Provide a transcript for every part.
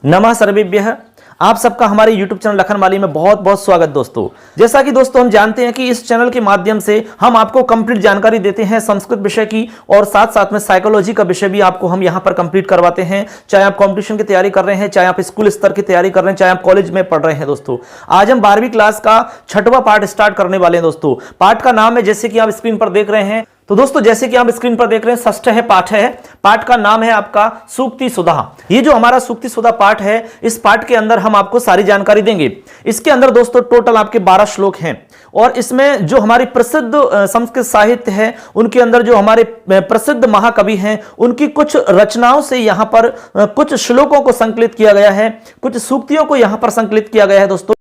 नमः सर्वेभ्यः। आप सबका हमारे YouTube चैनल लखनमाली में बहुत बहुत स्वागत दोस्तों। जैसा कि दोस्तों हम जानते हैं कि इस चैनल के माध्यम से हम आपको कंप्लीट जानकारी देते हैं संस्कृत विषय की, और साथ साथ में साइकोलॉजी का विषय भी आपको हम यहां पर कंप्लीट करवाते हैं। चाहे आप कंपटीशन की तैयारी कर रहे हैं, चाहे आप स्कूल स्तर की तैयारी कर रहे हैं, चाहे आप कॉलेज में पढ़ रहे हैं दोस्तों। आज हम 12वीं क्लास का 6वां पार्ट स्टार्ट करने वाले हैं दोस्तों। पार्ट का नाम है, जैसे कि आप स्क्रीन पर देख रहे हैं, तो दोस्तों जैसे कि आप स्क्रीन पर देख रहे हैं, षष्ठ है पाठ है। पाठ का नाम है आपका सूक्ति सुधा। ये जो हमारा सूक्ति सुधा पाठ है, इस पाठ के अंदर हम आपको सारी जानकारी देंगे। इसके अंदर दोस्तों टोटल आपके 12 श्लोक हैं, और इसमें जो हमारी प्रसिद्ध संस्कृत साहित्य है, उनके अंदर जो हमारे प्रसिद्ध महाकवि हैं, उनकी कुछ रचनाओं से यहां पर कुछ श्लोकों को संकलित किया गया है, कुछ सूक्तियों को यहां पर संकलित किया गया है दोस्तों।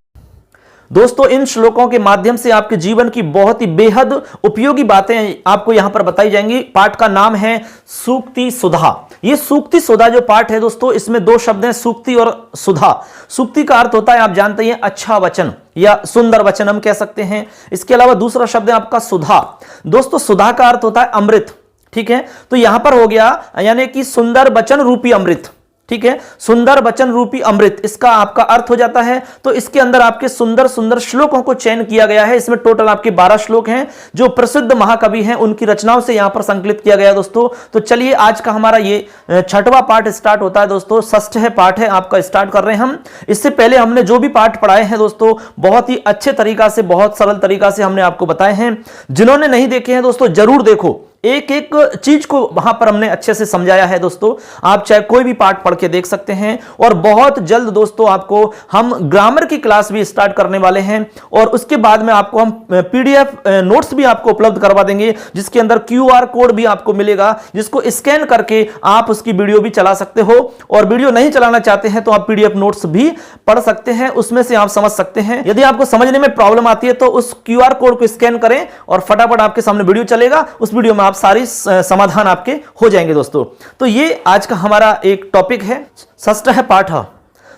इन श्लोकों के माध्यम से आपके जीवन की बहुत ही बेहद उपयोगी बातें आपको यहां पर बताई जाएंगी। पाठ का नाम है सूक्ति सुधा। ये सूक्ति सुधा जो पाठ है दोस्तों, इसमें दो शब्द हैं, सूक्ति और सुधा। सूक्ति का अर्थ होता है, आप जानते हैं, अच्छा वचन या सुंदर वचन हम कह सकते हैं। इसके अलावा दूसरा शब्द है आपका सुधा। दोस्तों सुधा का अर्थ होता है अमृत, ठीक है। तो यहां पर हो गया यानी कि सुंदर वचन रूपी अमृत, ठीक है। सुंदर वचन रूपी अमृत इसका आपका अर्थ हो जाता है। तो इसके अंदर आपके सुंदर सुंदर श्लोकों को चयन किया गया है। इसमें टोटल आपके 12 श्लोक हैं, जो प्रसिद्ध महाकवि हैं उनकी रचनाओं से यहां पर संकलित किया गया है दोस्तों। तो चलिए आज का हमारा ये 6वां पाठ स्टार्ट होता है दोस्तों। षष्ठ है पाठ है आपका, स्टार्ट कर रहे हैं हम। इससे पहले हमने जो भी पाठ पढ़ाए हैं दोस्तों, बहुत ही अच्छे तरीका से, बहुत सरल तरीका से हमने आपको बताए हैं। जिन्होंने नहीं देखे हैं दोस्तों, जरूर देखो। एक एक चीज को वहां पर हमने अच्छे से समझाया है दोस्तों। आप चाहे कोई भी पाठ पढ़ के देख सकते हैं। और बहुत जल्द दोस्तों आपको हम ग्रामर की क्लास भी स्टार्ट करने वाले हैं, और उसके बाद में आपको हम पीडीएफ नोट्स भी आपको उपलब्ध करवा देंगे, जिसके अंदर QR कोड भी आपको मिलेगा, जिसको स्कैन करके आप उसकी वीडियो भी चला सकते हो। और वीडियो नहीं चलाना चाहते हैं तो आप PDF नोट्स भी पढ़ सकते हैं, उसमें से आप समझ सकते हैं। यदि आपको समझने में प्रॉब्लम आती है तो उस QR कोड को स्कैन करें और फटाफट आपके सामने वीडियो चलेगा, उस वीडियो में सारी समाधान आपके हो जाएंगे दोस्तों। तो ये आज का हमारा एक टॉपिक है, षष्ठ है पाठ।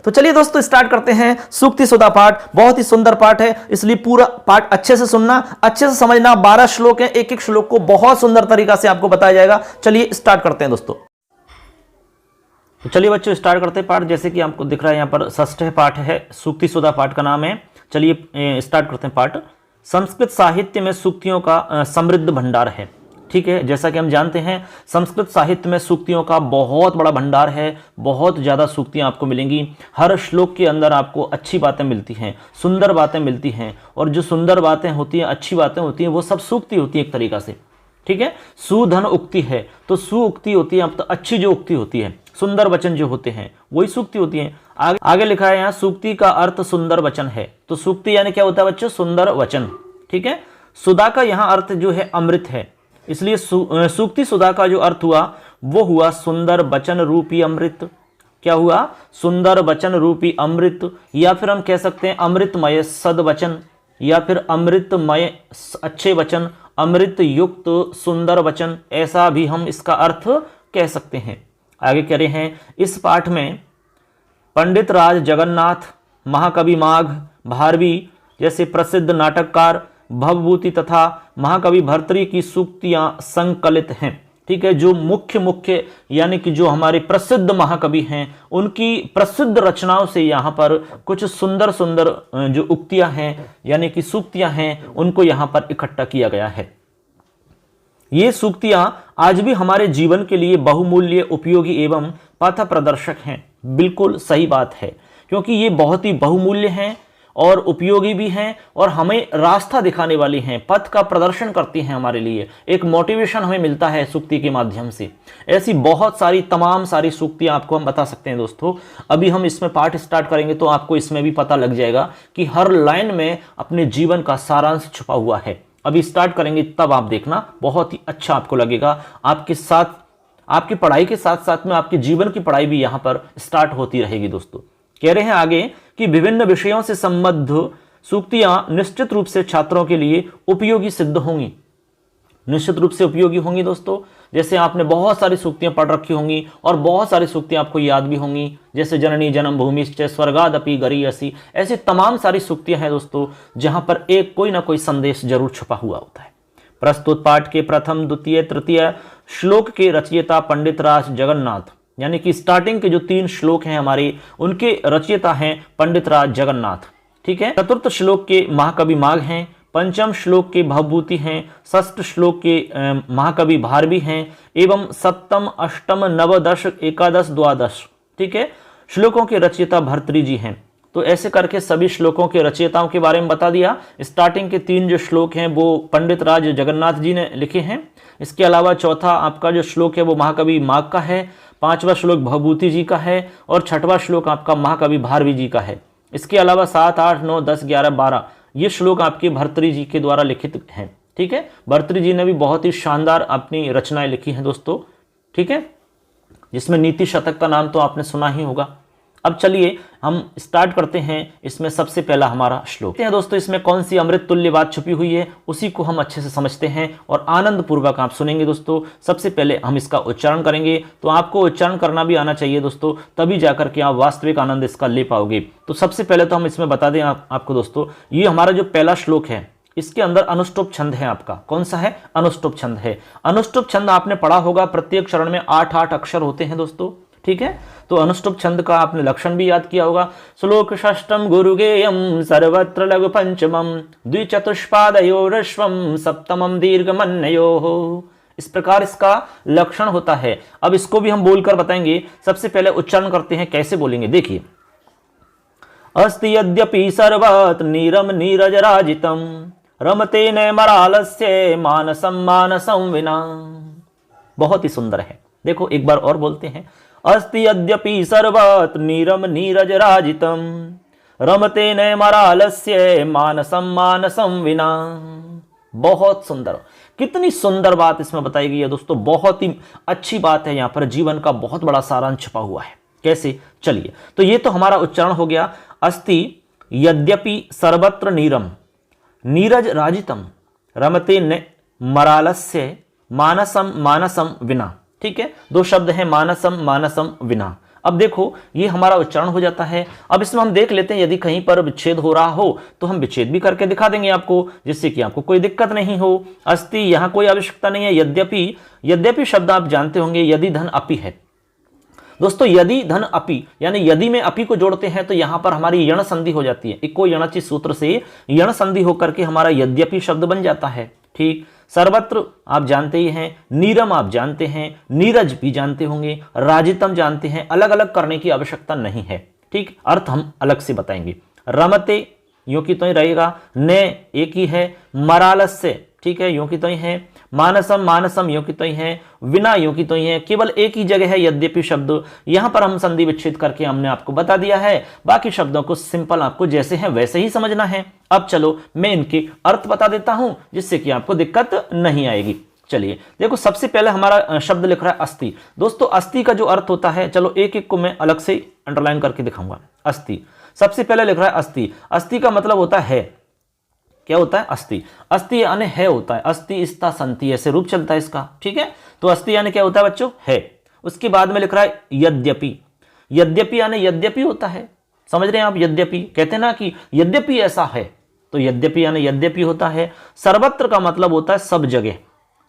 तो चलिए दोस्तों स्टार्ट करते हैं। सूक्ति सुधा पाठ बहुत ही सुंदर पाठ है, इसलिए पूरा पाठ अच्छे से सुनना, अच्छे से समझना। 12 श्लोक हैं, एक एक श्लोक को बहुत सुंदर तरीका से आपको बताया जाएगा। चलिए स्टार्ट करते हैं दोस्तों। तो चलिए बच्चों स्टार्ट करते हैं पाठ। जैसे कि आपको दिख रहा है यहाँ पर षष्ठ पाठ है, सूक्ति सुधा पाठ का नाम है। चलिए स्टार्ट करते हैं पाठ। संस्कृत साहित्य में सूक्तियों का समृद्ध भंडार है, ठीक है। जैसा कि हम जानते हैं, संस्कृत साहित्य में सूक्तियों का बहुत बड़ा भंडार है, बहुत ज़्यादा सूक्तियाँ आपको मिलेंगी। हर श्लोक के अंदर आपको अच्छी बातें मिलती हैं, सुंदर बातें मिलती हैं, और जो सुंदर बातें होती हैं, अच्छी बातें होती हैं, वो सब सूक्ति होती है एक तरीका से, ठीक है। सुधन उक्ति है तो सुउक्ति होती है, अब तो अच्छी जो उक्ति होती है, सुंदर वचन जो होते हैं वही सूक्ति होती है। आगे लिखा है यहाँ, सूक्ति का अर्थ सुंदर वचन है। तो सूक्ति यानी क्या होता है बच्चों? सुंदर वचन, ठीक है। सुधा का यहाँ अर्थ जो है अमृत है, इसलिए सूक्ति सुधा का जो अर्थ हुआ वो हुआ सुंदर वचन रूपी अमृत। क्या हुआ? सुंदर वचन रूपी अमृत, या फिर हम कह सकते हैं अमृतमय सदवचन, या फिर अमृतमय अच्छे वचन, अमृत युक्त सुंदर वचन, ऐसा भी हम इसका अर्थ कह सकते हैं। आगे कह रहे हैं, इस पाठ में पंडित राज जगन्नाथ, महाकवि माघ, भारवी जैसे प्रसिद्ध नाटककार, भवभूति तथा महाकवि भर्तृहरि की सूक्तियां संकलित हैं, ठीक है। जो मुख्य यानी कि जो हमारे प्रसिद्ध महाकवि हैं, उनकी प्रसिद्ध रचनाओं से यहाँ पर कुछ सुंदर सुंदर जो उक्तियां हैं यानी कि सूक्तियां हैं, उनको यहाँ पर इकट्ठा किया गया है। ये सूक्तियां आज भी हमारे जीवन के लिए बहुमूल्य, उपयोगी एवं पथ प्रदर्शक हैं। बिल्कुल सही बात है, क्योंकि ये बहुत ही बहुमूल्य हैं और उपयोगी भी हैं, और हमें रास्ता दिखाने वाली हैं, पथ का प्रदर्शन करती हैं हमारे लिए। एक मोटिवेशन हमें मिलता है सूक्ति के माध्यम से। ऐसी बहुत सारी तमाम सारी सूक्तियां आपको हम बता सकते हैं दोस्तों। अभी हम इसमें पाठ स्टार्ट करेंगे तो आपको इसमें भी पता लग जाएगा कि हर लाइन में अपने जीवन का सारांश छुपा हुआ है। अभी स्टार्ट करेंगे तब आप देखना, बहुत ही अच्छा आपको लगेगा। आपके साथ, आपकी पढ़ाई के साथ साथ में आपके जीवन की पढ़ाई भी यहाँ पर स्टार्ट होती रहेगी दोस्तों। कह रहे हैं आगे कि विभिन्न विषयों से संबद्ध सूक्तियां निश्चित रूप से छात्रों के लिए उपयोगी सिद्ध होंगी। निश्चित रूप से उपयोगी होंगी दोस्तों। जैसे आपने बहुत सारी सूक्तियां पढ़ रखी होंगी और बहुत सारी सूक्तियां आपको याद भी होंगी, जैसे जननी जन्म भूमिश्च स्वर्गादपि गरीयसी, ऐसी तमाम सारी सूक्तियां हैं दोस्तों, जहां पर एक कोई ना कोई संदेश जरूर छुपा हुआ होता है। प्रस्तुत पाठ के प्रथम, द्वितीय, तृतीय श्लोक के रचयिता पंडित राज जगन्नाथ यानी कि स्टार्टिंग के जो 3 श्लोक हैं हमारे, उनके रचयिता हैं पंडित राज जगन्नाथ। ठीक है, चतुर्थ श्लोक के महाकवि माघ हैं, पंचम श्लोक के भवभूति हैं, षष्ठ श्लोक के महाकवि भारवी हैं, एवं सप्तम अष्टम नव दश एकादश द्वादश, ठीक है, श्लोकों के रचयिता भर्तृ जी हैं। तो ऐसे करके सभी श्लोकों के रचयिताओं के बारे में बता दिया। स्टार्टिंग के 3 जो श्लोक हैं वो पंडित राज जगन्नाथ जी ने लिखे हैं। इसके अलावा चौथा आपका जो श्लोक है वो महाकवि माघ का है, 5वां श्लोक भवभूति जी का है और 6वां श्लोक आपका महाकवि भारवी जी का है। इसके अलावा 7, 8, 9, 10, 11, 12 ये श्लोक आपके भर्तृ जी के द्वारा लिखित हैं। ठीक है, भर्तृ जी ने भी बहुत ही शानदार अपनी रचनाएं लिखी हैं दोस्तों। ठीक है, जिसमें नीति शतक का नाम तो आपने सुना ही होगा। अब चलिए हम स्टार्ट करते हैं। इसमें सबसे पहला हमारा श्लोक है दोस्तों, इसमें कौन सी अमृत तुल्य बात छुपी हुई है उसी को हम अच्छे से समझते हैं और आनंद पूर्वक आप सुनेंगे दोस्तों। सबसे पहले हम इसका उच्चारण करेंगे, तो आपको उच्चारण करना भी आना चाहिए दोस्तों, तभी जाकर के आप वास्तविक आनंद इसका ले पाओगे। तो सबसे पहले तो हम इसमें बता दें आपको दोस्तों, ये हमारा जो पहला श्लोक है इसके अंदर अनुष्टुप छंद है आपका। कौन सा है? अनुष्टुप छंद है। अनुष्टुप छंद आपने पढ़ा होगा, प्रत्येक चरण में 8-8 अक्षर होते हैं दोस्तों। ठीक है, तो अनुष्टुप छंद का आपने लक्षण भी याद किया होगा। श्लोक षष्ठम गुरुगेयम सर्वत्र लघु पंचमम द्विचतुष्पादयो ऋष्वम सप्तमम दीर्घमन्यो। इस प्रकार इसका लक्षण होता है। अब इसको भी हम बोलकर बताएंगे। सबसे पहले उच्चारण करते हैं, कैसे बोलेंगे देखिए। अस्ति यद्यपि सर्वत्र नीरम नीरजराजितम रमते नैमरालस्य मानसम मानसं विना। बहुत ही सुंदर है। देखो एक बार और बोलते हैं। अस्ति यद्यपि सर्वत्र नीरम नीरजराजितम रमते नैमरालस्य मानसम मानसं विना। बहुत सुंदर, कितनी सुंदर बात इसमें बताई गई है दोस्तों। बहुत ही अच्छी बात है, यहाँ पर जीवन का बहुत बड़ा सारांश छुपा हुआ है। कैसे? चलिए, तो ये तो हमारा उच्चारण हो गया। अस्ति यद्यपि सर्वत्र नीरम नीरज राजितम रमते न मरालस्य मानसम मानसम विना। ठीक है, 2 शब्द हैं, मानसम मानसम विना। अब देखो ये हमारा उच्चारण हो जाता है। अब इसमें हम देख लेते हैं, यदि कहीं पर विच्छेद हो रहा हो तो हम विच्छेद भी करके दिखा देंगे आपको, जिससे कि आपको कोई दिक्कत नहीं हो। अस्ति यहाँ कोई आवश्यकता नहीं है। यद्यपि, यद्यपि शब्द आप जानते होंगे, यदि धन अपि है दोस्तों। यदि धन अपि यानी यदि में अपि को जोड़ते हैं तो यहां पर हमारी यण संधि हो जाती है। इको यणचि सूत्र से यण संधि होकर के हमारा यद्यपि शब्द बन जाता है। ठीक, सर्वत्र आप जानते ही हैं, नीरम आप जानते हैं, नीरज भी जानते होंगे, राजितम जानते हैं। अलग अलग करने की आवश्यकता नहीं है। ठीक, अर्थ हम अलग से बताएंगे। रमते यूं की तो ही रहेगा, ने एक ही है, मरालस्य ठीक है यूं की तो ही है, मानसम मानसम यूं की तो ही है, विना यूं की तो ही है। केवल एक ही जगह है यद्यपि शब्द, यहां पर हम संधि विच्छेद करके हमने आपको बता दिया है। बाकी शब्दों को सिंपल आपको जैसे हैं वैसे ही समझना है। अब चलो मैं इनके अर्थ बता देता हूं, जिससे कि आपको दिक्कत नहीं आएगी। चलिए देखो, सबसे पहले हमारा शब्द लिख रहा है अस्थि। दोस्तों अस्थि का जो अर्थ होता है, चलो एक एक को मैं अलग से अंडरलाइन करके दिखाऊंगा। अस्थि सबसे पहले लिख रहा है अस्थि। अस्थि का मतलब होता है, क्या होता है? अस्थि। अस्थि यानी है होता है, अस्थि स्था संति ऐसे रूप चलता है इसका। ठीक है, तो अस्थि यानी क्या होता है बच्चों? है। उसके बाद में लिख रहा है यद्यपि। यद्यपि यानी यद्यपि होता है, समझ रहे हैं आप? यद्यपि कहते हैं ना कि यद्यपि ऐसा है, तो यद्यपि यानी यद्यपि होता है। सर्वत्र का मतलब होता है सब जगह,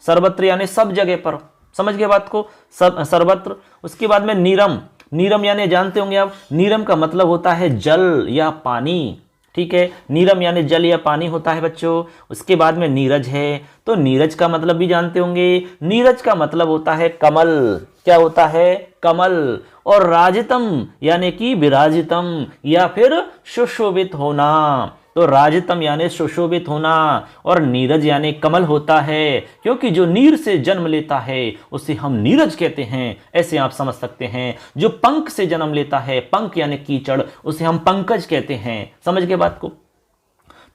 सर्वत्र यानी सब जगह पर, समझ गए बात को? सब सर्वत्र। उसके बाद में नीरम। नीरम यानी जानते होंगे आप, नीरम का मतलब होता है जल या पानी। ठीक है, नीरम यानी जल या पानी होता है बच्चों। उसके बाद में नीरज है, तो नीरज का मतलब भी जानते होंगे, नीरज का मतलब होता है कमल। क्या होता है? कमल। और राजितम यानी कि विराजितम या फिर सुशोभित होना, तो राजितम यानी सुशोभित होना और नीरज यानी कमल होता है, क्योंकि जो नीर से जन्म लेता है उसे हम नीरज कहते हैं। ऐसे आप समझ सकते हैं। जो पंख से जन्म लेता है, पंख यानी कीचड़, उसे हम पंकज कहते हैं। समझ गए बात को?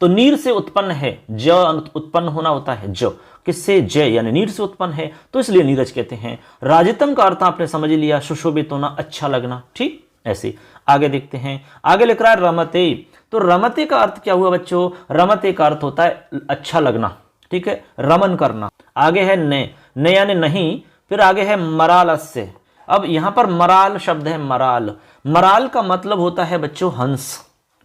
तो नीर से उत्पन्न है, ज उत्पन्न होना होता है, ज किससे? जय यानी नीर से उत्पन्न है, तो इसलिए नीरज कहते हैं। राजितम का अर्थ आपने समझ लिया, सुशोभित होना, अच्छा लगना। ठीक, ऐसे आगे देखते हैं। आगे लिख रहा है रमते। तो रमते का अर्थ क्या हुआ बच्चों? रमते का अर्थ होता है अच्छा लगना। ठीक है, रमन करना। आगे है ने, ने यानी नहीं। फिर आगे है मरालस्य। अब यहां पर मराल शब्द है, मराल। मराल का मतलब होता है बच्चों हंस।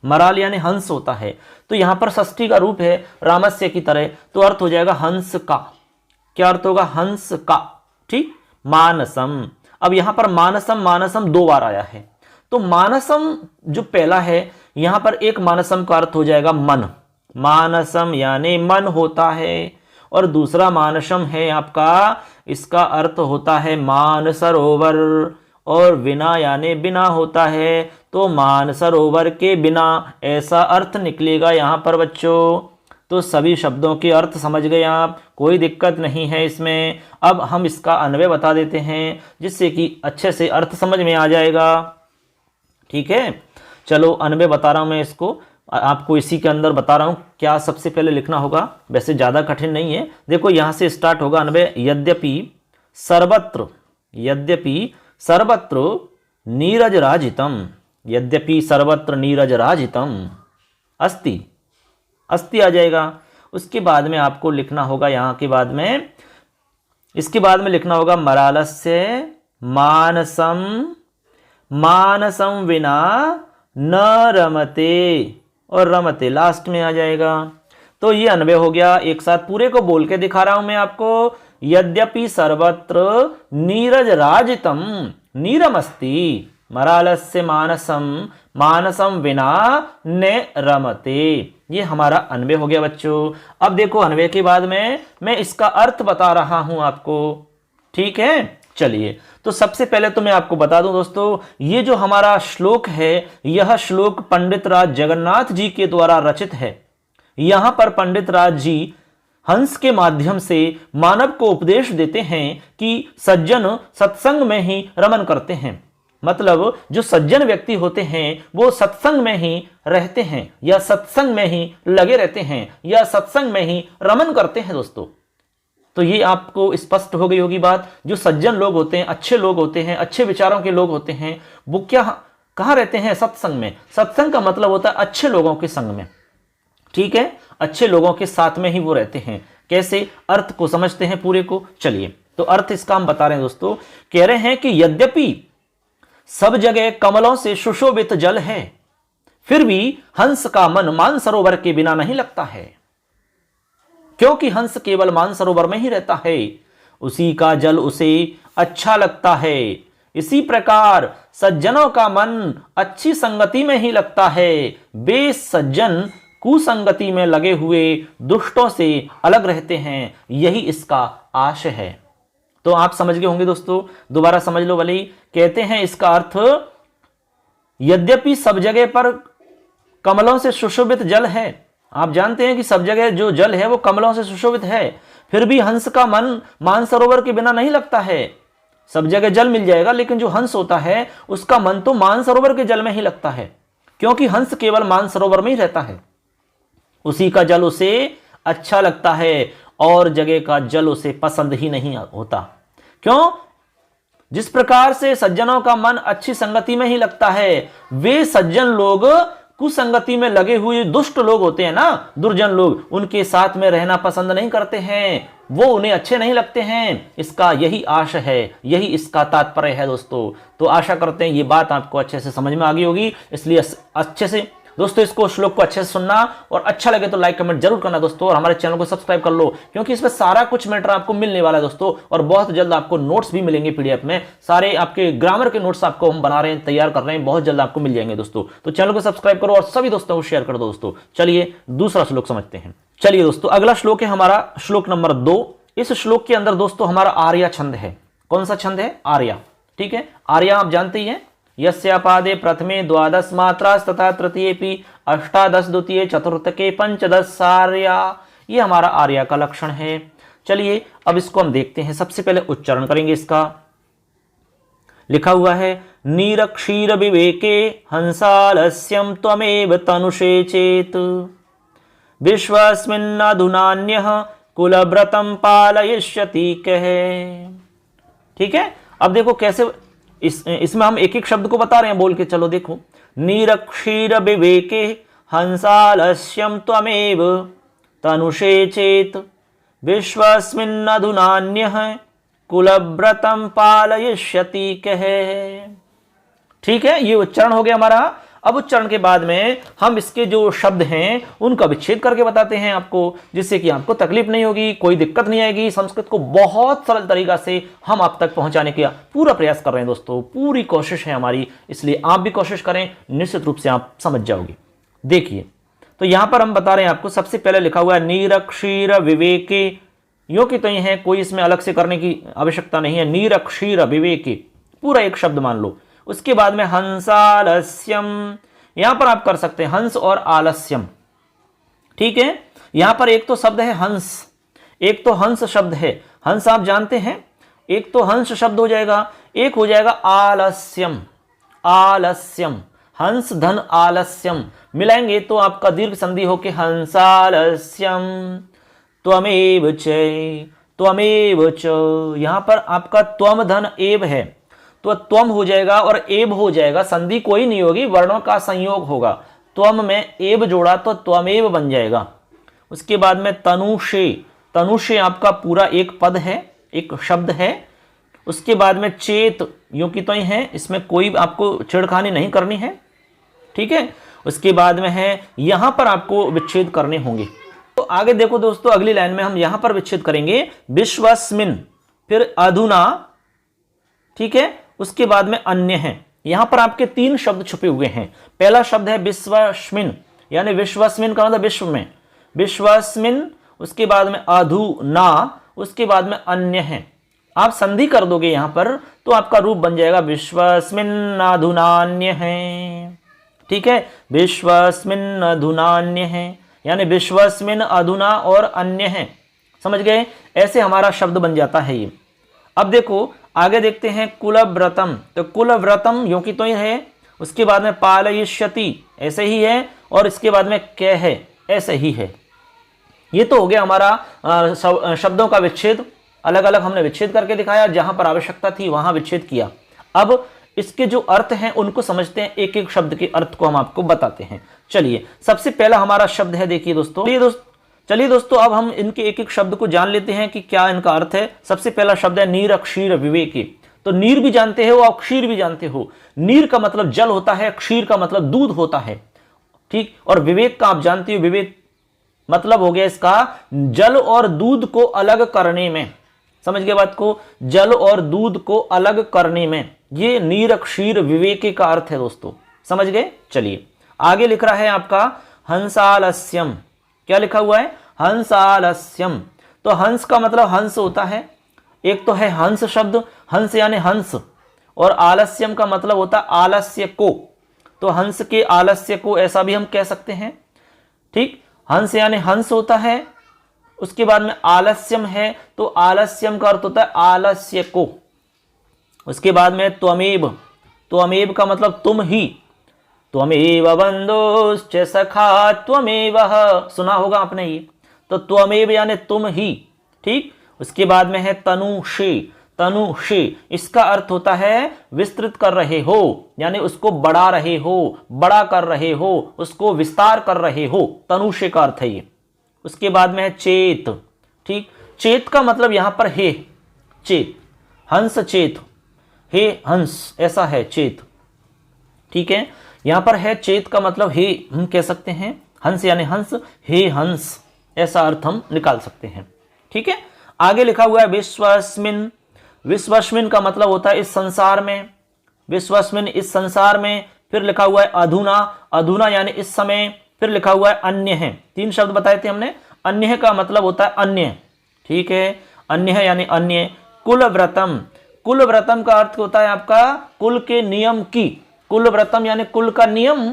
मराल यानी हंस होता है, तो यहां पर षष्ठी का रूप है रामस्य की तरह, तो अर्थ हो जाएगा हंस का। क्या अर्थ होगा? हंस का। ठीक, मानसम। अब यहां पर मानसम मानसम 2 बार आया है, तो मानसम जो पहला है यहां पर एक मानसम का अर्थ हो जाएगा मन, मानसम यानी मन होता है, और दूसरा मानसम है आपका, इसका अर्थ होता है मानसरोवर, और विना यानी बिना होता है, तो मानसरोवर के बिना, ऐसा अर्थ निकलेगा यहां पर बच्चों। तो सभी शब्दों के अर्थ समझ गए आप, कोई दिक्कत नहीं है इसमें। अब हम इसका अन्वय बता देते हैं जिससे कि अच्छे से अर्थ समझ में आ जाएगा। ठीक है, चलो अन्वय बता रहा हूं मैं इसको, आपको इसी के अंदर बता रहा हूं क्या सबसे पहले लिखना होगा, वैसे ज़्यादा कठिन नहीं है। देखो यहां से स्टार्ट होगा अन्वय, यद्यपि सर्वत्र नीरज राजितम, यद्यपि सर्वत्र नीरज राजितम अस्ति, अस्ति आ जाएगा। उसके बाद में आपको लिखना होगा यहाँ के बाद में, इसके बाद में लिखना होगा मरालस्य मानसम, मानसम विना न रमते, और रमते लास्ट में आ जाएगा। तो ये अन्वय हो गया। एक साथ पूरे को बोल के दिखा रहा हूं मैं आपको, यद्यपि सर्वत्र नीरज राजितम नीरमस्ति, मरालस्य मानसम, मानसम विना न रमते। ये हमारा अन्वय हो गया बच्चों। अब देखो अन्वय के बाद में मैं इसका अर्थ बता रहा हूं आपको। ठीक है, चलिए तो सबसे पहले तो मैं आपको बता दूं दोस्तों, ये जो हमारा श्लोक है, यह श्लोक पंडित राज जगन्नाथ जी के द्वारा रचित है। यहां पर पंडित राज जी हंस के माध्यम से मानव को उपदेश देते हैं कि सज्जन सत्संग में ही रमन करते हैं, मतलब जो सज्जन व्यक्ति होते हैं वो सत्संग में ही रहते हैं, या सत्संग में ही लगे रहते हैं, या सत्संग में ही रमन करते हैं दोस्तों। तो ये आपको स्पष्ट हो गई होगी बात। जो सज्जन लोग होते हैं, अच्छे लोग होते हैं, अच्छे विचारों के लोग होते हैं, वो क्या कहाँ रहते हैं? सत्संग में। सत्संग का मतलब होता है अच्छे लोगों के संग में। ठीक है, अच्छे लोगों के साथ में ही वो रहते हैं। कैसे? अर्थ को समझते हैं पूरे को। चलिए तो अर्थ इसका हम बता रहे हैं दोस्तों। कह रहे हैं कि यद्यपि सब जगह कमलों से सुशोभित जल है, फिर भी हंस का मन मानसरोवर के बिना नहीं लगता है, क्योंकि हंस केवल मानसरोवर में ही रहता है, उसी का जल उसे अच्छा लगता है। इसी प्रकार सज्जनों का मन अच्छी संगति में ही लगता है, वे सज्जन कुसंगति में लगे हुए दुष्टों से अलग रहते हैं, यही इसका आशय है। तो आप समझ गए होंगे दोस्तों, दोबारा समझ लो भले ही। कहते हैं इसका अर्थ, यद्यपि सब जगह पर कमलों से सुशोभित जल है, आप जानते हैं कि सब जगह जो जल है वो कमलों से सुशोभित है, फिर भी हंस का मन मानसरोवर के बिना नहीं लगता है। सब जगह जल मिल जाएगा, लेकिन जो हंस होता है उसका मन तो मानसरोवर के जल में ही लगता है, क्योंकि हंस केवल मानसरोवर में ही रहता है, उसी का जल उसे अच्छा लगता है, और जगह का जल उसे पसंद ही नहीं होता। क्यों? जिस प्रकार से सज्जनों का मन अच्छी संगति में ही लगता है, वे सज्जन लोग कुसंगति में लगे हुए दुष्ट लोग होते हैं ना, दुर्जन लोग, उनके साथ में रहना पसंद नहीं करते हैं, वो उन्हें अच्छे नहीं लगते हैं। इसका यही आशय है, यही इसका तात्पर्य है दोस्तों। तो आशा करते हैं ये बात आपको अच्छे से समझ में आ गई होगी। इसलिए अच्छे से दोस्तों इसको श्लोक को अच्छे से सुनना, और अच्छा लगे तो लाइक कमेंट जरूर करना दोस्तों, और हमारे चैनल को सब्सक्राइब कर लो, क्योंकि इसमें सारा कुछ मैटर आपको मिलने वाला है दोस्तों। और बहुत जल्द आपको नोट्स भी मिलेंगे पीडीएफ में, सारे आपके ग्रामर के नोट्स आपको हम बना रहे हैं, तैयार कर रहे हैं, बहुत जल्द आपको मिल जाएंगे दोस्तों। तो चैनल को सब्सक्राइब करो और सभी दोस्तों को शेयर कर दो दोस्तों। चलिए दूसरा श्लोक समझते हैं। चलिए दोस्तों अगला श्लोक है हमारा श्लोक नंबर 2। इस श्लोक के अंदर दोस्तों हमारा आर्या छंद है। कौन सा छंद है? आर्या। ठीक है, आर्या आप जानते ही हैं, यस्यापादे प्रथमे द्वादश मात्रास तथा तृतीयेपि अष्टादश द्वितीय चतुर्थके पंचदश सार्या, ये हमारा आर्या का लक्षण है। चलिए अब इसको हम देखते हैं। सबसे पहले उच्चारण करेंगे इसका। लिखा हुआ है, नीरक्षीर विवेके हंसालस्यम त्वमेव तनुषे चेत, विश्वस्मिन्नधुनान्यः कुलव्रतम पालयिष्यति कहे। ठीक है, अब देखो कैसे इसमें हम एक एक शब्द को बता रहे हैं, बोल के चलो देखो। नीरक्षीर विवेके हंसालस्यम त्वमेव तनुषे चेत, विश्वस्मिन्नधुनान्यः कुलव्रतम पालयिष्यति कहे। ठीक है, ये उच्चारण हो गया हमारा। अब उच्चारण के बाद में हम इसके जो शब्द हैं उनका विच्छेद करके बताते हैं आपको, जिससे कि आपको तकलीफ नहीं होगी, कोई दिक्कत नहीं आएगी। संस्कृत को बहुत सरल तरीका से हम आप तक पहुंचाने का पूरा प्रयास कर रहे हैं दोस्तों, पूरी कोशिश है हमारी, इसलिए आप भी कोशिश करें, निश्चित रूप से आप समझ जाओगे। देखिए, तो यहां पर हम बता रहे हैं आपको, सबसे पहले लिखा हुआ है नीर क्षीर विवेके, यो कि तो ये है, कोई इसमें अलग से करने की आवश्यकता नहीं है। नीर क्षीर विवेके पूरा एक शब्द मान लो। उसके बाद में हंसालस्यम, यहां पर आप कर सकते हैं हंस और आलस्यम, ठीक है। यहां पर एक तो शब्द है हंस, एक तो हंस शब्द है, हंस आप जानते हैं, एक तो हंस शब्द हो जाएगा, एक हो जाएगा आलस्यम, आलस्यम, हंस धन आलस्यम मिलाएंगे तो आपका दीर्घ संधि होके हंसालस्यम त्वमेव च, त्वमेव च। यहां पर आपका त्वम धन एव है तो त्वम हो जाएगा और एब हो जाएगा, संधि कोई नहीं होगी, वर्णों का संयोग होगा। त्वम में एब जोड़ा तो त्वमेव बन जाएगा। उसके बाद में तनुषे, तनुषे आपका पूरा एक पद है, एक शब्द है। उसके बाद में चेत, यूं की तो ही है, इसमें कोई आपको छेड़खानी नहीं करनी है, ठीक है। उसके बाद में है, यहां पर आपको विच्छेद करने होंगे। तो आगे देखो दोस्तों, अगली लाइन में हम यहां पर विच्छेद करेंगे विश्वस्मिन, फिर अधुना, ठीक है। उसके बाद में अन्य है। यहां पर आपके 3 शब्द छुपे हुए हैं। पहला शब्द है विश्वस्मिन, यानी विश्वस्मिन का मतलब विश्व में, विश्वस्मिन। उसके बाद में अधुना, उसके बाद में अन्य है। आप संधि कर दोगे यहां पर तो आपका रूप बन जाएगा विश्वस्मिन अधुनान्य है, ठीक है। विश्वस्मिन अधुनान्य है, यानी विश्वस्मिन अधुना और अन्य है, समझ गए। ऐसे हमारा शब्द बन जाता है ये। अब देखो आगे देखते हैं कुलव्रतम, तो कुलव्रतम यूं की तो ही है। उसके बाद में पालयिष्यति ऐसे ही है, और इसके बाद में कै है ऐसे ही है। ये तो हो गया हमारा शब्दों का विच्छेद, अलग अलग हमने विच्छेद करके दिखाया, जहां पर आवश्यकता थी वहां विच्छेद किया। अब इसके जो अर्थ हैं उनको समझते हैं, एक एक शब्द के अर्थ को हम आपको बताते हैं। चलिए, सबसे पहला हमारा शब्द है, देखिए दोस्तों, चलिए दोस्तों, अब हम इनके एक एक शब्द को जान लेते हैं कि क्या इनका अर्थ है। सबसे पहला शब्द है नीर क्षीर विवेके। तो नीर भी जानते हो और क्षीर भी जानते हो। नीर का मतलब जल होता है, क्षीर का मतलब दूध होता है, ठीक। और विवेक का आप जानते हो, विवेक मतलब हो गया इसका जल और दूध को अलग करने में, समझ गए बात को, जल और दूध को अलग करने में, ये नीर क्षीर विवेके का अर्थ है दोस्तों, समझ गए। चलिए आगे लिख रहा है आपका हंसालस्यम, क्या लिखा हुआ है, हंसालस्यम। तो हंस का मतलब हंस होता है, एक तो है हंस शब्द, हंस यानी हंस, और आलस्यम का मतलब होता है आलस्य को। तो हंस के आलस्य को ऐसा भी हम कह सकते हैं, ठीक। हंस यानी हंस होता है। उसके बाद में आलस्यम है, तो आलस्यम का अर्थ होता है आलस्य को। उसके बाद में त्वमेव, त्वमेव का मतलब तुम ही, त्वमेव बंधुश्च सखा त्वमेव, सुना होगा आपने ये। तो त्वमेव यानी तुम ही, ठीक। उसके बाद में है तनुषे, तनुषे इसका अर्थ होता है विस्तृत कर रहे हो, यानी उसको बढ़ा रहे हो, बड़ा कर रहे हो, उसको विस्तार कर रहे हो, तनुषे का अर्थ है ये। उसके बाद में है चेत, ठीक। चेत का मतलब यहां पर हे, चेत, हंस चेत, हे हंस ऐसा है चेत, ठीक है। यहां पर है चेत का मतलब हे हम कह सकते हैं, हंस यानी हंस, हे हंस ऐसा अर्थ हम निकाल सकते हैं, ठीक है। आगे लिखा हुआ है विश्वस्मिन, विश्वस्मिन का मतलब होता है इस संसार में, विश्वस्मिन इस संसार में। फिर लिखा हुआ है अधुना, अधुना यानी इस समय। फिर लिखा हुआ है अन्य है, 3 शब्द बताए थे हमने। अन्य का मतलब होता है अन्य, ठीक है, अन्य है यानी अन्य। कुलव्रतम, कुलव्रतम का अर्थ होता है आपका कुल के नियम की, कुलव्रतम यानी कुल का नियम।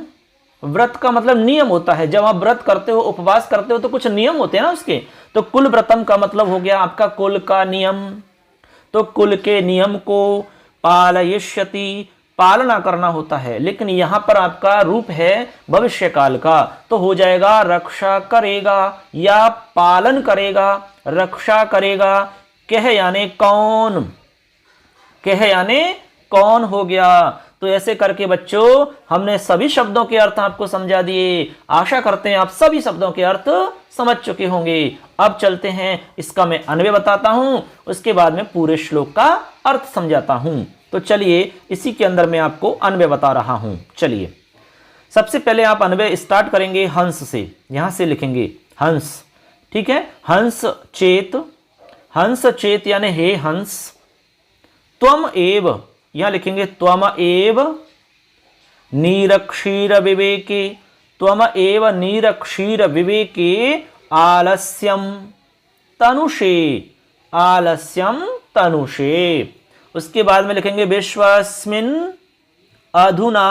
व्रत का मतलब नियम होता है, जब आप व्रत करते हो, उपवास करते हो तो कुछ नियम होते हैं ना उसके। तो कुलव्रतम का मतलब हो गया आपका कुल का नियम। तो कुल के नियम को पालयिष्यति, पालना करना होता है, लेकिन यहां पर आपका रूप है भविष्य काल का, तो हो जाएगा रक्षा करेगा या पालन करेगा, रक्षा करेगा। कह यानी कौन, कह यानी कौन हो गया। तो ऐसे करके बच्चों हमने सभी शब्दों के अर्थ आपको समझा दिए। आशा करते हैं आप सभी शब्दों के अर्थ समझ चुके होंगे। अब चलते हैं, इसका मैं अन्वय बताता हूं, उसके बाद में पूरे श्लोक का अर्थ समझाता हूं। तो चलिए इसी के अंदर मैं आपको अन्वय बता रहा हूं। चलिए, सबसे पहले आप अन्वय स्टार्ट करेंगे हंस से, यहां से लिखेंगे हंस, ठीक है। हंस चेत यानी हे हंस, त्वम एव, यहां लिखेंगे त्वम एव नीरक्षीर विवेके, त्वम एव नीरक्षीर विवेके आलस्यम तनुषे, आलस्यम तनुषे। उसके बाद में लिखेंगे विश्वस्मिन अधुना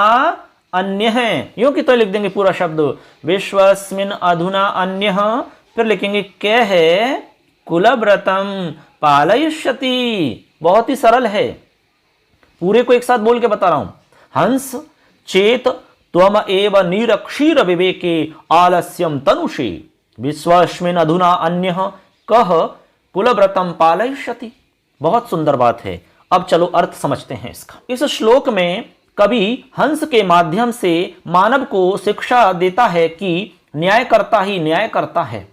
अन्यः, यूं कि तो लिख देंगे पूरा शब्द, विश्वस्मिन अधुना अन्यः, फिर लिखेंगे कै है कुलव्रतम पालयिष्यति। बहुत ही सरल है, पूरे को एक साथ बोल के बता रहा हूं। हंस चेत त्वम एव नीरक्षीर विवेके आलस्यम तनुषे, विश्वस्मिन अधुना अन्यः कह कुलव्रतम पालयिष्यति। बहुत सुंदर बात है। अब चलो अर्थ समझते हैं इसका। इस श्लोक में कवि हंस के माध्यम से मानव को शिक्षा देता है कि न्यायकर्ता ही न्याय करता है।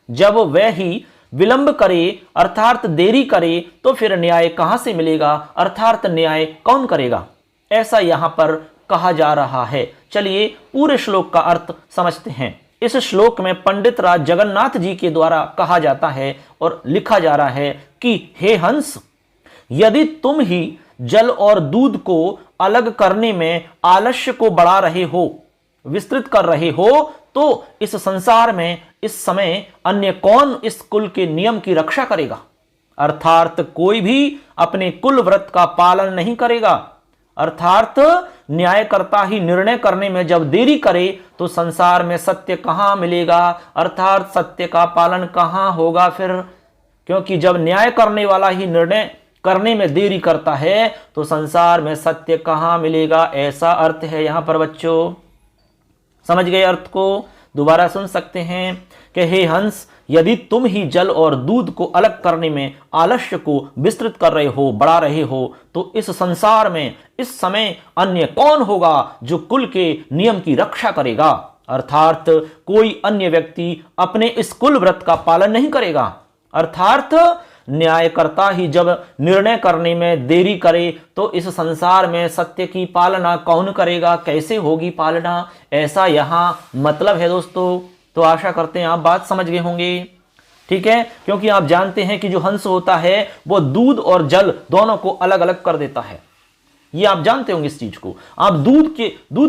जब वह ही विलंब करे अर्थात देरी करे तो फिर न्याय कहां से मिलेगा, अर्थात न्याय कौन करेगा, ऐसा यहां पर कहा जा रहा है। चलिए पूरे श्लोक का अर्थ समझते हैं। इस श्लोक में पंडित राज जगन्नाथ जी के द्वारा कहा जाता है और लिखा जा रहा है कि हे हंस, यदि तुम ही जल और दूध को अलग करने में आलस्य को बढ़ा रहे हो, विस्तृत कर रहे हो, तो इस संसार में इस समय अन्य कौन इस कुल के नियम की रक्षा करेगा, अर्थात कोई भी अपने कुल व्रत का पालन नहीं करेगा। अर्थात न्यायकर्ता ही निर्णय करने में जब देरी करे तो संसार में सत्य कहां मिलेगा, अर्थात सत्य का पालन कहां होगा फिर, क्योंकि जब न्याय करने वाला ही निर्णय करने में देरी करता है तो संसार में सत्य कहां मिलेगा, ऐसा अर्थ है यहां पर बच्चों। समझ गए अर्थ को? दोबारा सुन सकते हैं कि हे हंस, यदि तुम ही जल और दूध को अलग करने में आलस्य को विस्तृत कर रहे हो, बढ़ा रहे हो, तो इस संसार में इस समय अन्य कौन होगा जो कुल के नियम की रक्षा करेगा, अर्थात कोई अन्य व्यक्ति अपने इस कुल व्रत का पालन नहीं करेगा। अर्थात न्यायकर्ता ही जब निर्णय करने में देरी करे तो इस संसार में सत्य की पालना कौन करेगा, कैसे होगी पालना, ऐसा यहां मतलब है दोस्तों। तो आशा करते हैं आप बात समझ गए होंगे, ठीक है। क्योंकि आप जानते हैं कि जो हंस होता है वो दूध और जल दोनों को अलग अलग कर देता है, ये आप जानते होंगे इस चीज को। आप दूध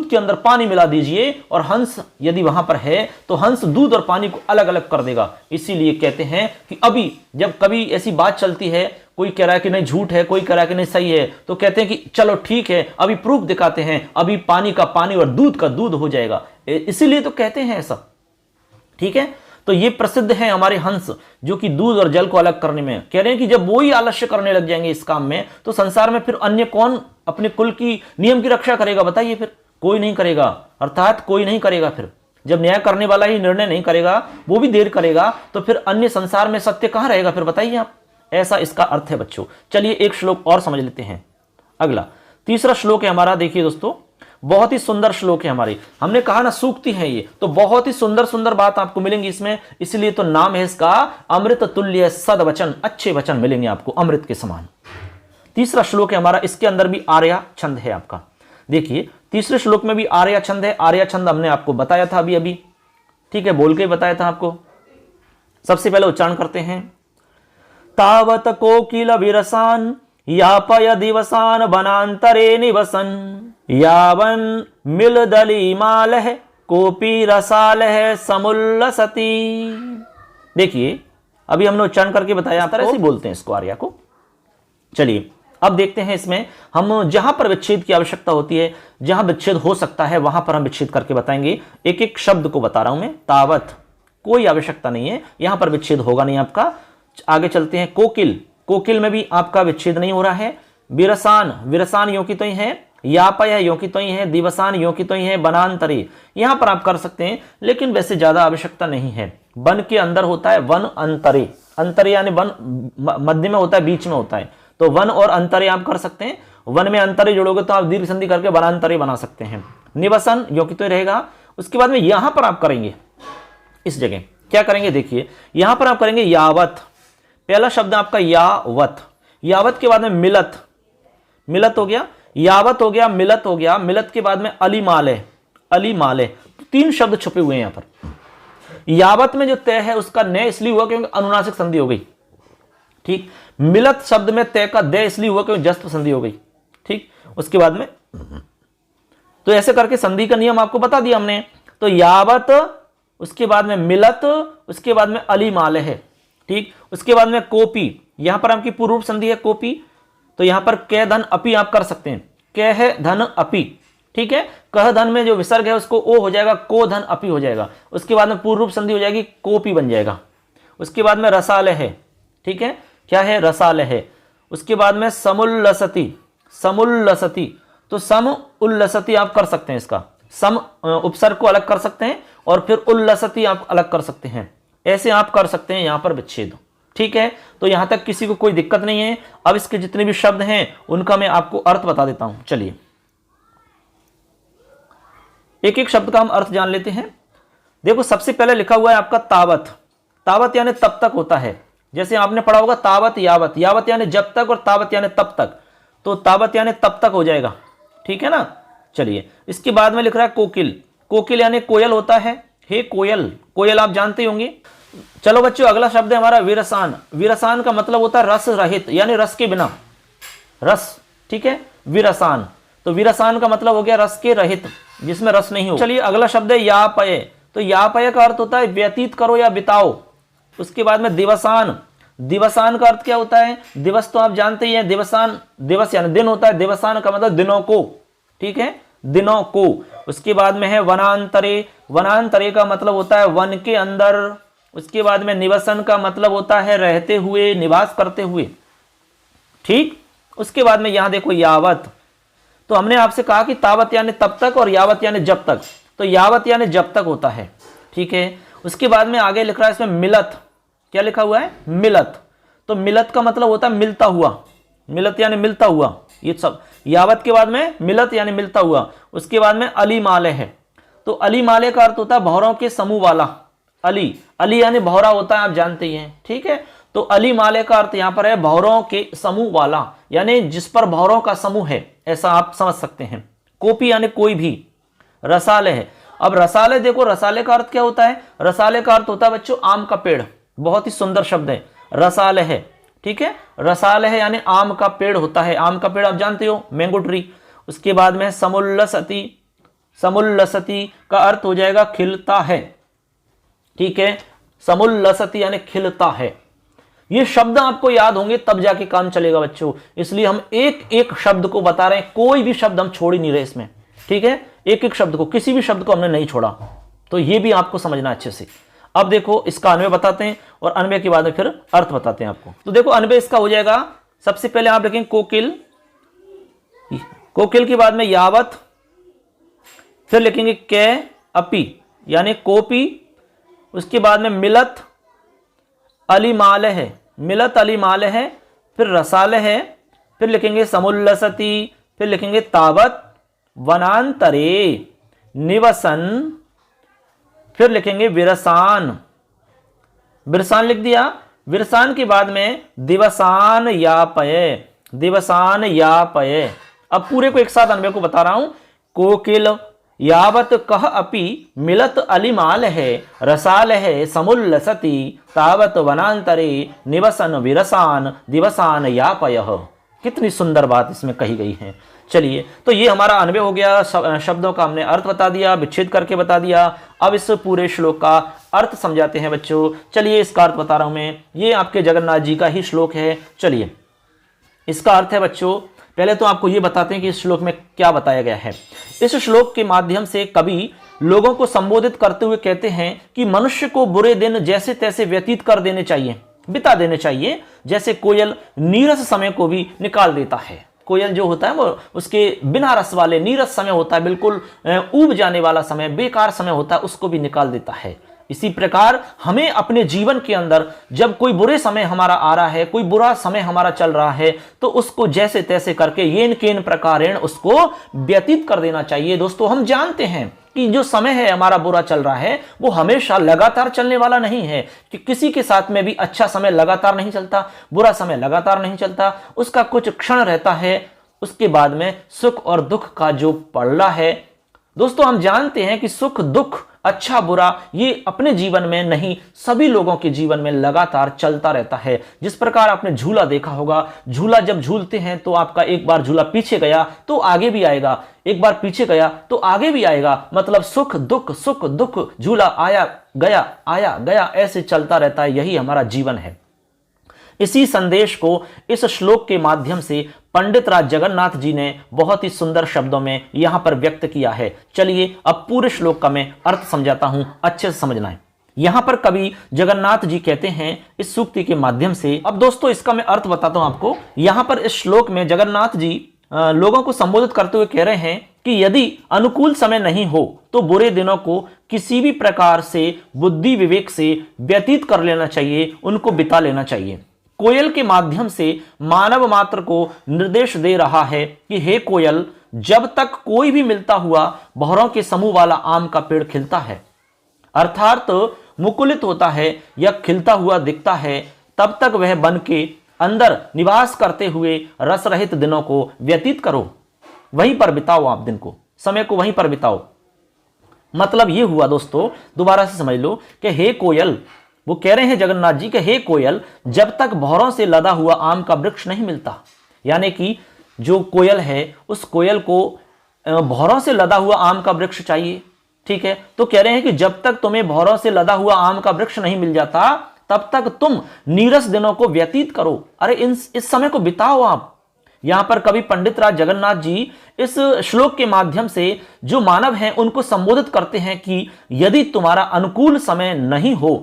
के अंदर पानी मिला दीजिए और हंस यदि वहां पर है तो हंस दूध और पानी को अलग अलग कर देगा। इसीलिए कहते हैं कि अभी जब कभी ऐसी बात चलती है, कोई कह रहा है कि नहीं झूठ है, कोई कह रहा है कि नहीं सही है, तो कहते हैं कि चलो ठीक है अभी प्रूफ दिखाते हैं, अभी पानी का पानी और दूध का दूध हो जाएगा, इसीलिए तो कहते हैं ऐसा, ठीक है। तो ये प्रसिद्ध है हमारे हंस, जो कि दूध और जल को अलग करने में कह रहे हैं कि जब वो ही आलस्य करने लग जाएंगे इस काम में तो संसार में फिर अन्य कौन अपने कुल की नियम की रक्षा करेगा, बताइए। फिर कोई नहीं करेगा, अर्थात कोई नहीं करेगा। फिर जब न्याय करने वाला ही निर्णय नहीं करेगा, वो भी देर करेगा, तो फिर अन्य संसार में सत्य कहां रहेगा फिर, बताइए आप। ऐसा इसका अर्थ है बच्चों। चलिए एक श्लोक और समझ लेते हैं। अगला तीसरा श्लोक है हमारा, देखिए दोस्तों, बहुत ही सुंदर श्लोक है हमारी। हमने कहा ना सूक्ति है ये, तो बहुत ही सुंदर सुंदर बात आपको मिलेंगी इसमें, इसलिए तो नाम है इसका अमृत तुल्य सदवचन। अच्छे वचन मिलेंगे आपको अमृत के समान। तीसरा श्लोक है हमारा, इसके अंदर भी आर्या छंद है आपका। देखिए तीसरे श्लोक में भी आर्या छंद है। आर्या छंद हमने आपको बताया था अभी अभी, ठीक है, बोल के बताया था आपको। सबसे पहले उच्चारण करते हैं, तावत कोकिल विरसान यापय दिवसान वनांतरे निवसन यावन मिलदली मालह कोपी रसालह समुल्लसती। देखिए अभी हमने उच्चारण करके बताया, तरह से बोलते हैं इसको आर्या को। चलिए अब देखते हैं इसमें हम जहां पर विच्छेद की आवश्यकता होती है, जहां विच्छेद हो सकता है वहां पर हम विच्छेद करके बताएंगे। एक एक शब्द को बता रहा हूं मैं। तावत कोई आवश्यकता नहीं है, यहां पर विच्छेद होगा नहीं आपका। आगे चलते हैं, कोकिल, कोकिल में भी आपका विच्छेद नहीं हो रहा है। विरसान, विरसान यों की तो ही है, यापय यों की तो ही है, दिवसान यों की तो ही है, वनांतरे यहां पर आप कर सकते हैं, लेकिन वैसे ज्यादा आवश्यकता नहीं है। वन के अंदर होता है वन अंतरे, अंतरे यानी वन मध्य में होता है, बीच में होता है, तो वन और अंतरे आप कर सकते हैं। वन में अंतरे जोड़ोगे तो आप दीर्घ संधि करके वनांतरे बना सकते हैं। निवसन यों की तो रहेगा। उसके बाद में यहां पर आप करेंगे, इस जगह क्या करेंगे, देखिए यहां पर आप करेंगे यावत। पहला शब्द आपका यावत, यावत के बाद में मिलत, मिलत हो गया, यावत हो गया, मिलत हो गया, मिलत के बाद में अलीमाल है, अली माले, तीन शब्द छुपे हुए हैं यहां पर। यावत में जो तय है उसका नय इसलिए हुआ क्योंकि अनुनासिक संधि हो गई, ठीक। मिलत शब्द में तय का दय इसलिए हुआ क्योंकि जस्व संधि हो गई, ठीक। उसके बाद में तो ऐसे करके संधि का नियम आपको बता दिया हमने। तो यावत, उसके बाद में मिलत, उसके बाद में अली माले है, ठीक। उसके बाद में कोपी, यहां पर आपकी पूर्व संधि है कोपी, तो यहां पर कै धन अपी आप कर सकते हैं, कै है धन अपी, ठीक है। कह धन में जो विसर्ग है उसको ओ हो जाएगा, को धन अपी हो जाएगा। उसके बाद में पूर्व संधि हो जाएगी, कोपी बन जाएगा। उसके बाद में रसाले है, ठीक है, क्या है, रसाले है। उसके बाद में समुल्लसती, समुल्लसती, तो सम उल्लसती आप कर सकते हैं, इसका सम उपसर्ग को अलग कर सकते हैं और फिर उल्लसती आप अलग कर सकते हैं, ऐसे आप कर सकते हैं यहां पर विच्छेद, ठीक है। तो यहां तक किसी को कोई दिक्कत नहीं है। अब इसके जितने भी शब्द हैं उनका मैं आपको अर्थ बता देता हूं। चलिए एक एक शब्द का हम अर्थ जान लेते हैं। देखो सबसे पहले लिखा हुआ है आपका तावत, तावत यानी तब तक होता है। जैसे आपने पढ़ा होगा तावत यावत, यावत यानी जब तक और तावत यानी तब तक, तो तावत यानी तब तक हो जाएगा, ठीक है ना। चलिए इसके बाद में लिख रहा है कोकिल, कोकिल यानी कोयल होता है, हे कोयल, कोयल आप जानते होंगे। चलो बच्चों अगला शब्द है हमारा विरसान, विरसान का मतलब होता है रस रहित यानी रस के बिना, रस, ठीक है, विरसान। तो विरसान का मतलब हो गया रस के रहित, जिसमें रस नहीं हो। चलिए अगला शब्द है यापय, तो यापय का अर्थ होता है व्यतीत करो या बिताओ। उसके बाद में दिवसान, दिवसान का अर्थ क्या होता है, दिवस तो आप जानते ही हैं, दिवसान दिवस यानी दिन होता है, दिवसान का मतलब दिनों को, ठीक है, दिनों को। उसके बाद में है वनांतरे, वनांतरे का मतलब होता है वन के अंदर। उसके बाद में निवसन का मतलब होता है रहते हुए, निवास करते हुए, ठीक। उसके बाद में यहां देखो यावत, तो हमने आपसे कहा कि तावत यानी तब तक और यावत यानी जब तक, तो यावत यानी जब तक होता है, ठीक है। उसके बाद में आगे लिख रहा है इसमें मिलत, क्या लिखा हुआ है, मिलत, तो मिलत का मतलब होता है मिलता हुआ, मिलत यानी मिलता हुआ, ये सब। यावत के बाद में मिलत यानी मिलता हुआ। उसके बाद में अली माले है, तो अली माले का अर्थ होता है भौरों के समूह वाला, अली, अली यानी भौरा होता है आप जानते ही हैं, ठीक है। तो अली माले का अर्थ यहां पर है भौरों के समूह वाला, यानी जिस पर भौरों का समूह है, ऐसा आप समझ सकते हैं। कोपी यानी कोई भी। रसाले है, अब रसाले देखो, रसाले का अर्थ क्या होता है, रसाले का अर्थ होता है बच्चों आम का पेड़, बहुत ही सुंदर शब्द है, रसाले है, ठीक है। रसाले है यानी आम का पेड़ होता है, आम का पेड़ आप जानते हो, मैंगो ट्री। उसके बाद में समुल्लसती, समुल्लसती का अर्थ हो जाएगा खिलता है, ठीक है, समुल्लसती यानी खिलता है। ये शब्द आपको याद होंगे तब जाके काम चलेगा बच्चों, इसलिए हम एक एक शब्द को बता रहे हैं, कोई भी शब्द हम छोड़ ही नहीं रहे इसमें, ठीक है। एक एक शब्द को, किसी भी शब्द को हमने नहीं छोड़ा, तो ये भी आपको समझना अच्छे से। अब देखो इसका अन्वय बताते हैं और अन्वय के बाद में फिर अर्थ बताते हैं आपको। तो देखो अन्वय इसका हो जाएगा, सबसे पहले आप लिखेंगे कोकिल, कोकिल के बाद में यावत, फिर लिखेंगे कै अपी यानी कोपी। उसके बाद में मिलत अली माल है, मिलत अली माल है, फिर रसाल है, फिर लिखेंगे समुल्लसती, फिर लिखेंगे तावत, वनांतरे, निवसन, फिर लिखेंगे विरसान, विरसान लिख दिया। विरसान के बाद में दिवसान यापय, दिवसान यापय। अब पूरे को एक साथ अन्वय को बता रहा हूं। कोकिल यावत कह अपि मिलत अलिमाल है, रसाल है समुल्लसति, तावत वनांतरे निवसन विरसान दिवसान यापयः। कितनी सुंदर बात इसमें कही गई है। चलिए, तो ये हमारा अन्वय हो गया, शब्दों का हमने अर्थ बता दिया, विच्छेद करके बता दिया। अब इस पूरे श्लोक का अर्थ समझाते हैं बच्चों। चलिए, इसका अर्थ बता रहा हूं मैं, ये आपके जगन्नाथ जी का ही श्लोक है। चलिए, इसका अर्थ है बच्चों, पहले तो आपको ये बताते हैं कि इस श्लोक में क्या बताया गया है। इस श्लोक के माध्यम से कवि लोगों को संबोधित करते हुए कहते हैं कि मनुष्य को बुरे दिन जैसे तैसे व्यतीत कर देने चाहिए, बिता देने चाहिए, जैसे कोयल नीरस समय को भी निकाल देता है। कोयल जो होता है वो उसके बिना रस वाले नीरस समय होता है, बिल्कुल ऊब जाने वाला समय, बेकार समय होता है, उसको भी निकाल देता है। इसी प्रकार हमें अपने जीवन के अंदर जब कोई बुरे समय हमारा आ रहा है, कोई बुरा समय हमारा चल रहा है, तो उसको जैसे तैसे करके येन केन प्रकारेण उसको व्यतीत कर देना चाहिए। दोस्तों, हम जानते हैं कि जो समय है हमारा बुरा चल रहा है वो हमेशा लगातार चलने वाला नहीं है, कि किसी के साथ में भी अच्छा समय लगातार नहीं चलता, बुरा समय लगातार नहीं चलता, उसका कुछ क्षण रहता है, उसके बाद में सुख और दुख का जो पड़ला है दोस्तों हम जानते हैं कि सुख दुख अच्छा बुरा ये अपने जीवन में नहीं, सभी लोगों के जीवन में लगातार चलता रहता है। जिस प्रकार आपने झूला देखा होगा, झूला जब झूलते हैं तो आपका एक बार झूला पीछे गया तो आगे भी आएगा, एक बार पीछे गया तो आगे भी आएगा। मतलब सुख दुख झूला आया गया ऐसे चलता रहता है। यही हमारा जीवन है। इसी संदेश को इस श्लोक के माध्यम से पंडित राज जगन्नाथ जी ने बहुत ही सुंदर शब्दों में यहां पर व्यक्त किया है। चलिए अब पूरे श्लोक का मैं अर्थ समझाता हूं, अच्छे से समझना है। यहां पर कवि जगन्नाथ जी कहते हैं इस सूक्ति के माध्यम से। अब दोस्तों इसका मैं अर्थ बताता हूं आपको। यहां पर इस श्लोक में जगन्नाथ जी लोगों को संबोधित करते हुए कह रहे हैं कि यदि अनुकूल समय नहीं हो तो बुरे दिनों को किसी भी प्रकार से बुद्धि विवेक से व्यतीत कर लेना चाहिए, उनको बिता लेना चाहिए। कोयल के माध्यम से मानव मात्र को निर्देश दे रहा है कि हे कोयल, जब तक कोई भी मिलता हुआ बहरों के समूह वाला आम का पेड़ खिलता है, अर्थात मुकुलित होता है या खिलता हुआ दिखता है, तब तक वह बन के अंदर निवास करते हुए रस रहित दिनों को व्यतीत करो। वहीं पर बिताओ, आप दिन को, समय को वहीं पर बिताओ। मतलब यह हुआ दोस्तों, दोबारा से समझ लो कि हे कोयल, वो कह रहे हैं जगन्नाथ जी के हे कोयल, जब तक भौरों से लदा हुआ आम का वृक्ष नहीं मिलता, यानी कि जो कोयल है उस कोयल को भौरों से लदा हुआ आम का वृक्ष चाहिए। ठीक है, तो कह रहे हैं कि जब तक तुम्हें भौरों से लदा हुआ आम का वृक्ष नहीं मिल जाता तब तक तुम नीरस दिनों को व्यतीत करो। अरे इस समय को बिताओ आप। यहां पर कवि पंडित राज जगन्नाथ जी इस श्लोक के माध्यम से जो मानव हैं उनको संबोधित करते हैं कि यदि तुम्हारा अनुकूल समय नहीं हो,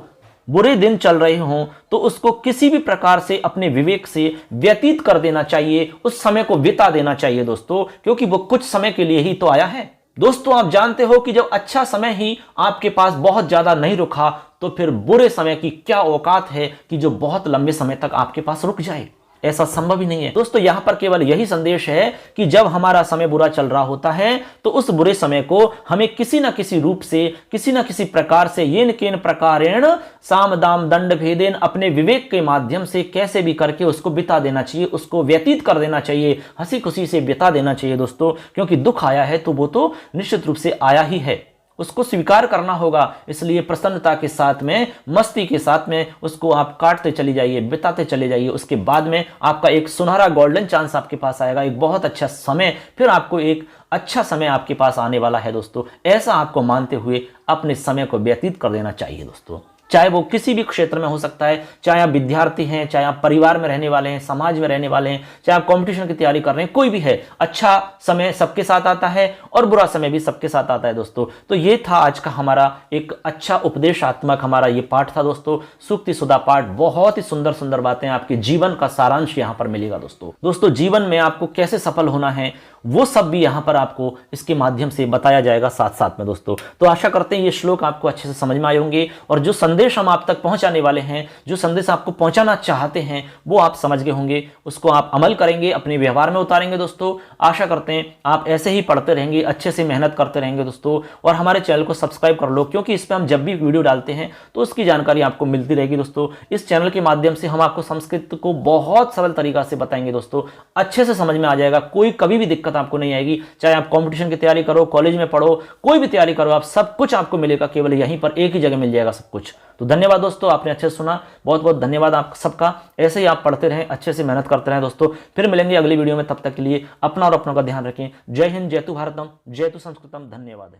बुरे दिन चल रहे हों, तो उसको किसी भी प्रकार से अपने विवेक से व्यतीत कर देना चाहिए, उस समय को बिता देना चाहिए दोस्तों, क्योंकि वो कुछ समय के लिए ही तो आया है। दोस्तों आप जानते हो कि जब अच्छा समय ही आपके पास बहुत ज्यादा नहीं रुका तो फिर बुरे समय की क्या औकात है कि जो बहुत लंबे समय तक आपके पास रुक जाए। ऐसा संभव ही नहीं है दोस्तों। यहां पर केवल यही संदेश है कि जब हमारा समय बुरा चल रहा होता है तो उस बुरे समय को हमें किसी न किसी रूप से, किसी न किसी प्रकार से, येन केन प्रकारेण साम दाम दंड भेदेन, अपने विवेक के माध्यम से कैसे भी करके उसको बिता देना चाहिए, उसको व्यतीत कर देना चाहिए, हंसी खुशी से बिता देना चाहिए दोस्तों। क्योंकि दुख आया है तो वो तो निश्चित रूप से आया ही है, उसको स्वीकार करना होगा। इसलिए प्रसन्नता के साथ में, मस्ती के साथ में उसको आप काटते चले जाइए, बिताते चले जाइए। उसके बाद में आपका एक सुनहरा गोल्डन चांस आपके पास आएगा, एक बहुत अच्छा समय, फिर आपको एक अच्छा समय आपके पास आने वाला है दोस्तों। ऐसा आपको मानते हुए अपने समय को व्यतीत कर देना चाहिए दोस्तों। चाहे वो किसी भी क्षेत्र में हो सकता है, चाहे आप विद्यार्थी हैं, चाहे आप परिवार में रहने वाले हैं, समाज में रहने वाले हैं, चाहे आप कंपटीशन की तैयारी कर रहे हैं, कोई भी है। अच्छा समय सबके साथ आता है और बुरा समय भी सबके साथ आता है दोस्तों। तो ये था आज का हमारा एक अच्छा उपदेशात्मक हमारा ये पाठ था दोस्तों, सूक्ति सुधा पाठ। बहुत ही सुंदर सुंदर बातें, आपके जीवन का सारांश यहाँ पर मिलेगा दोस्तों। जीवन में आपको कैसे सफल होना है वो सब भी यहाँ पर आपको इसके माध्यम से बताया जाएगा साथ साथ में दोस्तों। तो आशा करते हैं ये श्लोक आपको अच्छे से समझ में आए होंगे और जो संदेश हम आप तक पहुंचाने वाले हैं, जो संदेश आपको पहुंचाना चाहते हैं, वो आप समझ गए होंगे, उसको आप अमल करेंगे, अपने व्यवहार में उतारेंगे दोस्तों। आशा करते हैं आप ऐसे ही पढ़ते रहेंगे, अच्छे से मेहनत करते रहेंगे दोस्तों। और हमारे चैनल को सब्सक्राइब कर लो, क्योंकि इस पर हम जब भी वीडियो डालते हैं तो उसकी जानकारी आपको मिलती रहेगी दोस्तों। इस चैनल के माध्यम से हम आपको संस्कृत को बहुत सरल तरीका से बताएंगे दोस्तों, अच्छे से समझ में आ जाएगा, कोई कभी भी दिक्कत आपको नहीं आएगी। चाहे आप कंपटीशन की तैयारी करो, कॉलेज में पढ़ो, कोई भी तैयारी करो, आप सब कुछ आपको मिलेगा, केवल यहीं पर एक ही जगह मिल जाएगा सब कुछ। तो धन्यवाद दोस्तों, आपने अच्छे से सुना, बहुत बहुत धन्यवाद आप सबका। ऐसे ही आप पढ़ते रहें, अच्छे से मेहनत करते रहें दोस्तों। फिर मिलेंगे अगली वीडियो में, तब तक के लिए अपना और अपनों का ध्यान रखें। जय हिंद, जय तु भारतम, जय तु संस्कृतम। धन्यवाद।